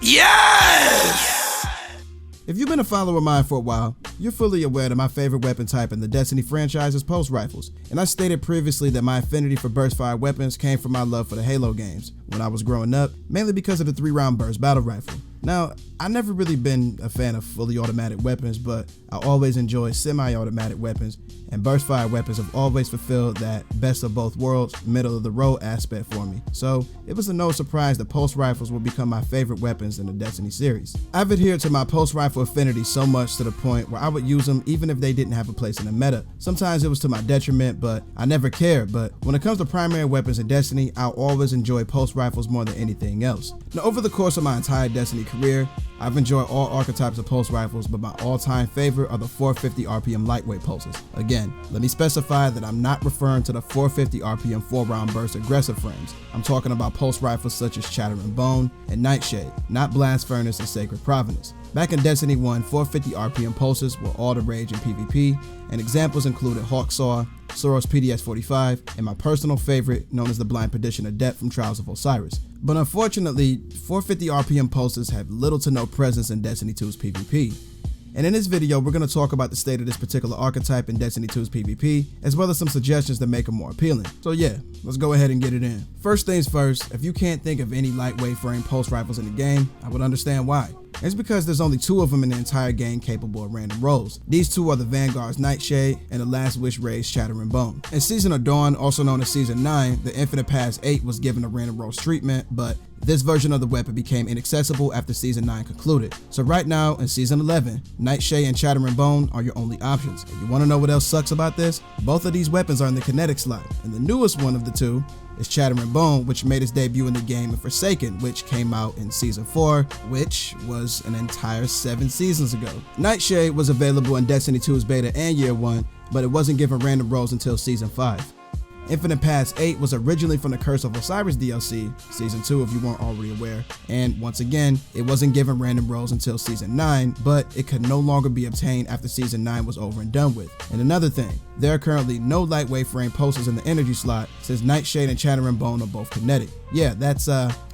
Yes! If you've been a follower of mine for a while, you're fully aware that my favorite weapon type in the Destiny franchise is pulse rifles, and I stated previously that my affinity for burst-fire weapons came from my love for the Halo games when I was growing up, mainly because of the 3-round burst battle rifle. Now, I've never really been a fan of fully automatic weapons, but I always enjoy semi-automatic weapons, and burst-fire weapons have always fulfilled that best of both worlds, middle-of-the-road aspect for me. So, it was no surprise that pulse rifles will become my favorite weapons in the Destiny series. I've adhered to my pulse rifle affinity so much to the point where I would use them even if they didn't have a place in the meta. Sometimes it was to my detriment, but I never cared. But when it comes to primary weapons in Destiny, I'll always enjoy pulse rifles more than anything else. Now, over the course of my entire Destiny career, I've enjoyed all archetypes of pulse rifles, but my all-time favorite are the 450 RPM lightweight pulses. Again, let me specify that I'm not referring to the 450 RPM 4-round burst aggressive frames. I'm talking about pulse rifles such as Shattering Bone and Nightshade, not Blast Furnace and Sacred Provenance. Back in Destiny 1, 450 RPM pulses were all the rage in PvP, and examples included Hawksaw, Soros PDS-45, and my personal favorite known as the Blind Perdition Adept from Trials of Osiris. But unfortunately, 450 RPM pulses have little to no presence in Destiny 2's PvP. And in this video, we're going to talk about the state of this particular archetype in Destiny 2's PvP, as well as some suggestions that make it more appealing. So yeah, let's go ahead and get it in. First things first, if you can't think of any lightweight frame pulse rifles in the game, I would understand why. It's because there's only 2 of them in the entire game capable of random rolls. These 2 are the Vanguard's Nightshade and the Last Wish Raid's Shattering Bone. In Season of Dawn, also known as Season 9, the Infinite Pass 8 was given a random rolls treatment, but this version of the weapon became inaccessible after Season 9 concluded. So right now, in Season 11, Nightshade and Shattering Bone are your only options. And you want to know what else sucks about this? Both of these weapons are in the kinetic slot, and the newest one of the 2 is Shattering Bone, which made its debut in the game in Forsaken, which came out in Season 4, which was an entire 7 seasons ago. Nightshade was available in Destiny 2's beta and Year 1, but it wasn't given random rolls until Season 5. Infinite Pass 8 was originally from the Curse of Osiris DLC, Season 2 if you weren't already aware, and once again, it wasn't given random rolls until Season 9, but it could no longer be obtained after Season 9 was over and done with. And another thing, there are currently no lightweight frame pulses in the energy slot, since Nightshade and Shattering Bone are both kinetic. Yeah, that's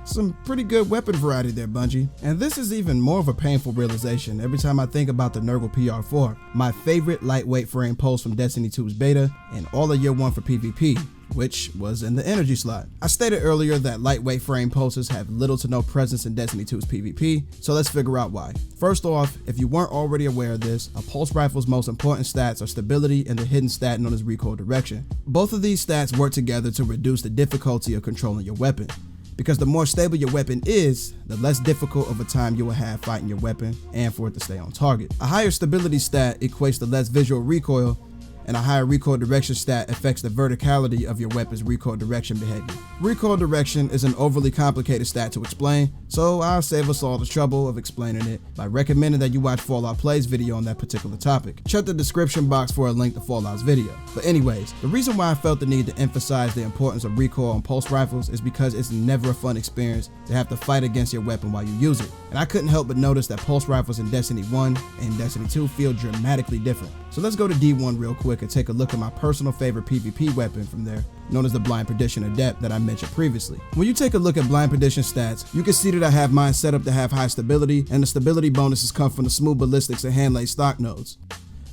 some pretty good weapon variety there, Bungie. And this is even more of a painful realization every time I think about the Nurgle PR4, my favorite lightweight frame pulse from Destiny 2's beta and all of Year 1 for PvP, which was in the energy slot. I stated earlier that lightweight frame pulses have little to no presence in Destiny 2's PvP, so let's figure out why. First off, if you weren't already aware of this, a pulse rifle's most important stats are stability and the hidden stat known as recoil direction. Both of these stats work together to reduce the difficulty of controlling your weapon, because the more stable your weapon is, the less difficult of a time you will have fighting your weapon and for it to stay on target. A higher stability stat equates to less visual recoil, and a higher recoil direction stat affects the verticality of your weapon's recoil direction behavior. Recoil direction is an overly complicated stat to explain, so I'll save us all the trouble of explaining it by recommending that you watch Fallout Play's video on that particular topic. Check the description box for a link to Fallout's video. But anyways, the reason why I felt the need to emphasize the importance of recoil on pulse rifles is because it's never a fun experience to have to fight against your weapon while you use it. And I couldn't help but notice that pulse rifles in Destiny 1 and Destiny 2 feel dramatically different. So let's go to D1 real quick and take a look at my personal favorite PvP weapon from there, known as the Blind Perdition Adept that I mentioned previously. When you take a look at Blind Perdition stats, you can see that I have mine set up to have high stability, and the stability bonuses come from the smooth ballistics and hand-laid stock nodes.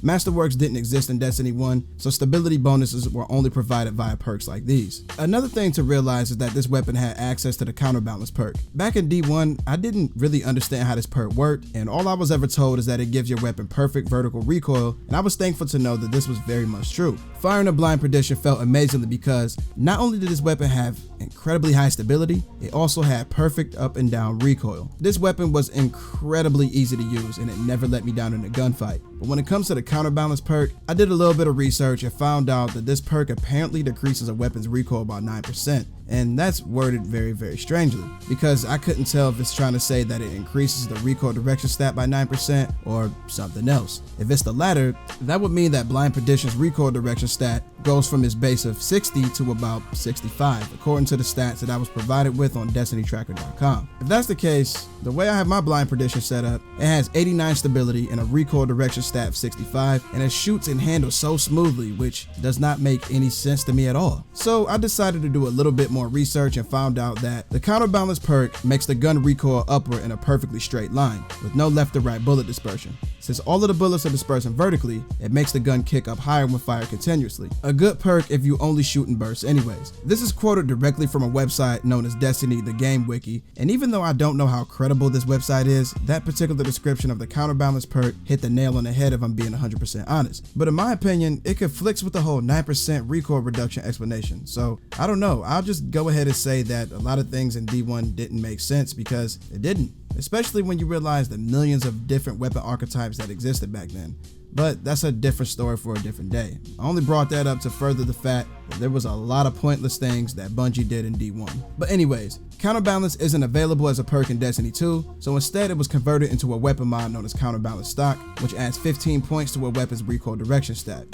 Masterworks didn't exist in Destiny 1, so stability bonuses were only provided via perks like these. Another thing to realize is that this weapon had access to the counterbalance perk. Back in D1, I didn't really understand how this perk worked, and all I was ever told is that it gives your weapon perfect vertical recoil, and I was thankful to know that this was very much true. Firing a Blind Perdition felt amazingly because not only did this weapon have incredibly high stability, it also had perfect up and down recoil. This weapon was incredibly easy to use and it never let me down in a gunfight. But when it comes to the counterbalance perk, I did a little bit of research and found out that this perk apparently decreases a weapon's recoil by 9%. And that's worded very, very strangely, because I couldn't tell if it's trying to say that it increases the recoil direction stat by 9% or something else. If it's the latter, that would mean that Blind Perdition's recoil direction stat goes from its base of 60 to about 65, according to the stats that I was provided with on DestinyTracker.com. If that's the case, the way I have my Blind Perdition set up, it has 89 stability and a recoil direction stat of 65, and it shoots and handles so smoothly, which does not make any sense to me at all. So I decided to do a little bit more research and found out that the counterbalance perk makes the gun recoil upward in a perfectly straight line, with no left to right bullet dispersion. Since all of the bullets are dispersing vertically, it makes the gun kick up higher when fired continuously. A good perk if you only shoot in bursts anyways. This is quoted directly from a website known as Destiny the Game Wiki, and even though I don't know how credible this website is, that particular description of the counterbalance perk hit the nail on the head if I'm being 100% honest. But in my opinion, it conflicts with the whole 9% recoil reduction explanation. So I don't know, I'll just go ahead and say that a lot of things in D1 didn't make sense because it didn't. Especially when you realize the millions of different weapon archetypes that existed back then. But that's a different story for a different day. I only brought that up to further the fact that there was a lot of pointless things that Bungie did in D1. But anyways, counterbalance isn't available as a perk in Destiny 2, so instead it was converted into a weapon mod known as counterbalance stock, which adds 15 points to a weapon's recoil direction stat.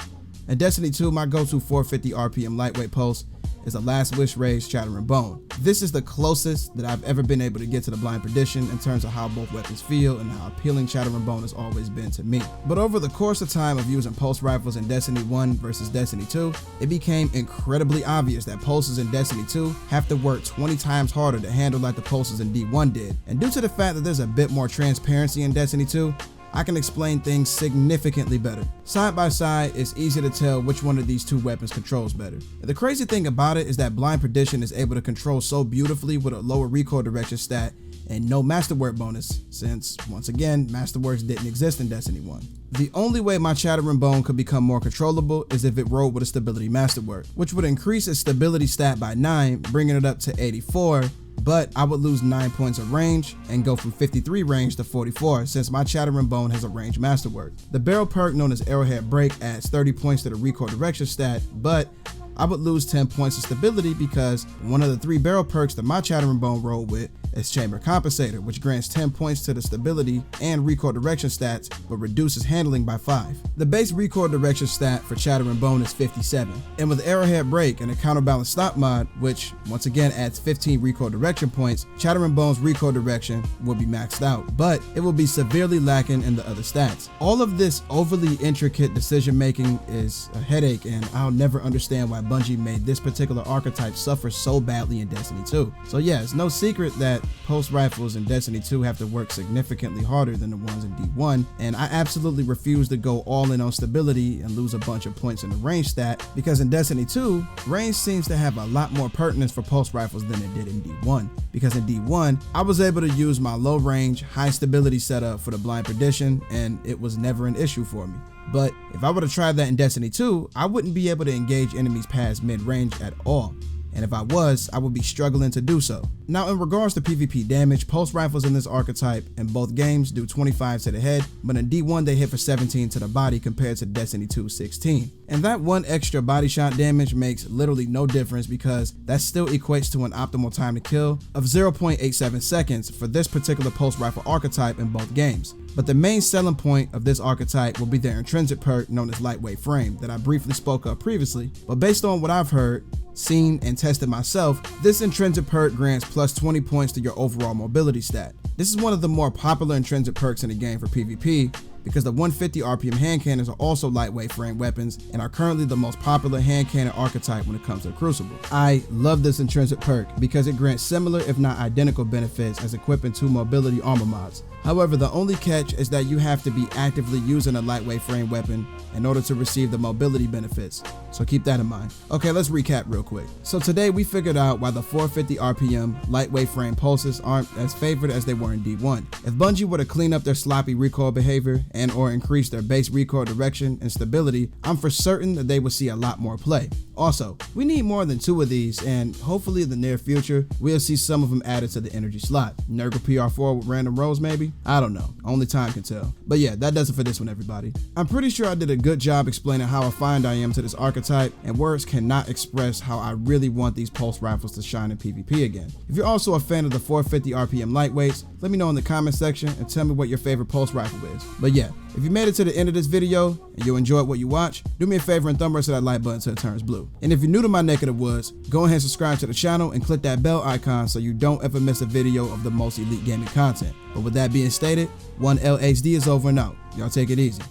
In Destiny 2, my go-to 450 RPM lightweight pulse is the Last Wish raised Shattering Bone. This is the closest that I've ever been able to get to the Blind Perdition in terms of how both weapons feel and how appealing Shattering Bone has always been to me. But over the course of time of using pulse rifles in Destiny 1 versus Destiny 2, it became incredibly obvious that pulses in Destiny 2 have to work 20 times harder to handle like the pulses in D1 did. And due to the fact that there's a bit more transparency in Destiny 2, I can explain things significantly better. Side by side, it's easy to tell which one of these two weapons controls better. The crazy thing about it is that Blind Perdition is able to control so beautifully with a lower recoil direction stat and no masterwork bonus, since, once again, masterworks didn't exist in Destiny 1. The only way my Shattering Bone could become more controllable is if it rolled with a stability masterwork, which would increase its stability stat by 9, bringing it up to 84, but I would lose 9 points of range and go from 53 range to 44 since my Shattering Bone has a range masterwork. The barrel perk known as Arrowhead Break adds 30 points to the recoil direction stat, but I would lose 10 points of stability because one of the 3 barrel perks that my Shattering Bone rolled with is Chamber Compensator, which grants 10 points to the stability and recoil direction stats, but reduces handling by 5. The base recoil direction stat for Shattering Bone is 57, and with Arrowhead Break and a counterbalance stock mod, which once again adds 15 recoil direction points, Shattering Bone's recoil direction will be maxed out, but it will be severely lacking in the other stats. All of this overly intricate decision making is a headache, and I'll never understand why Bungie made this particular archetype suffer so badly in Destiny 2. So yeah, it's no secret that pulse rifles in Destiny 2 have to work significantly harder than the ones in D1, and I absolutely refuse to go all in on stability and lose a bunch of points in the range stat, because in Destiny 2, range seems to have a lot more pertinence for pulse rifles than it did in D1, because in D1, I was able to use my low range, high stability setup for the Blind Perdition, and it was never an issue for me. But if I were to try that in Destiny 2, I wouldn't be able to engage enemies past mid-range at all. And if I was, I would be struggling to do so. Now in regards to PvP damage, pulse rifles in this archetype in both games do 25 to the head, but in D1 they hit for 17 to the body compared to Destiny 2's 16. And that one extra body shot damage makes literally no difference because that still equates to an optimal time to kill of 0.87 seconds for this particular pulse rifle archetype in both games. But the main selling point of this archetype will be their intrinsic perk known as Lightweight Frame that I briefly spoke of previously, but based on what I've heard, seen, and tested myself, this intrinsic perk grants plus 20 points to your overall mobility stat. This is one of the more popular intrinsic perks in the game for PvP because the 150 RPM hand cannons are also lightweight frame weapons and are currently the most popular hand cannon archetype when it comes to the Crucible. I love this intrinsic perk because it grants similar if not identical benefits as equipping 2 mobility armor mods. However, the only catch is that you have to be actively using a lightweight frame weapon in order to receive the mobility benefits, so keep that in mind. Okay, let's recap real quick. So today we figured out why the 450 RPM lightweight frame pulses aren't as favored as they were in D1. If Bungie were to clean up their sloppy recoil behavior and or increase their base recoil direction and stability, I'm for certain that they would see a lot more play. Also, we need more than 2 of these, and hopefully in the near future, we'll see some of them added to the energy slot. Nurgle PR4 with random rolls maybe? I don't know, only time can tell. But yeah, that does it for this one, everybody. I'm pretty sure I did a good job explaining how affined I am to this archetype, and words cannot express how I really want these pulse rifles to shine in PvP again. If you're also a fan of the 450 RPM lightweights, let me know in the comment section and tell me what your favorite pulse rifle is. But yeah, if you made it to the end of this video and you enjoyed what you watched, do me a favor and thumb to that like button till it turns blue. And if you're new to my neck of the woods, go ahead and subscribe to the channel and click that bell icon so you don't ever miss a video of the most elite gaming content. But with that being stated, 1LHD is over and out. Y'all take it easy.